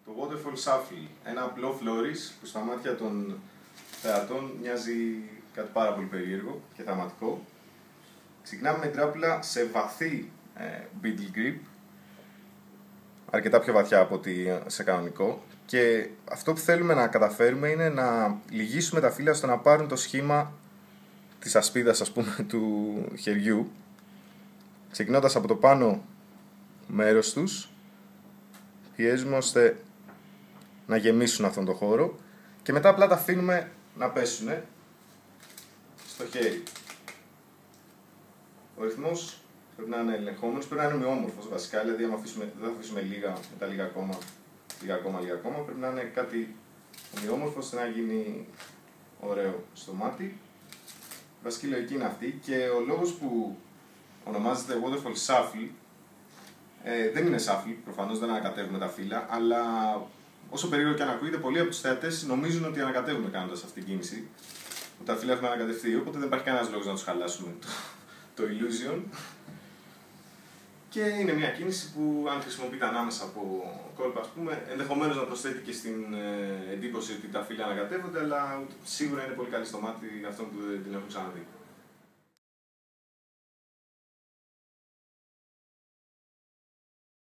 Το Waterfall Shuffle, ένα απλό φλόρις που στα μάτια των θεατών μοιάζει κάτι πάρα πολύ περίεργο και θεαματικό. Ξεκινάμε με τράπουλα σε βαθύ beetle grip, αρκετά πιο βαθιά από ότι σε κανονικό, και αυτό που θέλουμε να καταφέρουμε είναι να λυγίσουμε τα φύλλα ώστε να πάρουν το σχήμα της ασπίδας, ας πούμε, του χεριού, ξεκινώντας από το πάνω μέρος τους, πιέζουμε ώστε να γεμίσουν αυτόν τον χώρο και μετά απλά τα αφήνουμε να πέσουν στο χέρι. Ο ρυθμός πρέπει να είναι ελεγχόμενος, πρέπει να είναι ομοιόμορφος βασικά, δηλαδή δεν θα αφήσουμε λίγα, μετά λίγα ακόμα, πρέπει να είναι κάτι ομοιόμορφο ώστε να γίνει ωραίο στο μάτι. Η βασική λογική είναι αυτή και ο λόγος που ονομάζεται Waterfall Shuffle δεν είναι shuffle, προφανώς δεν ανακατεύουμε τα φύλλα, αλλά όσο περίεργο και αν ακούγεται, πολλοί από τους θεατές νομίζουν ότι ανακατεύουμε κάνοντας αυτή την κίνηση, που τα φύλλα έχουν ανακατευτεί, οπότε δεν υπάρχει κανένας λόγος να τους χαλάσουμε το illusion. Και είναι μια κίνηση που αν χρησιμοποιείται ανάμεσα από κόλπα, ας πούμε, ενδεχομένως να προσθέτει και στην εντύπωση ότι τα φύλλα ανακατεύονται, αλλά σίγουρα είναι πολύ καλή στο μάτι αυτών που δεν την έχουν ξαναδεί.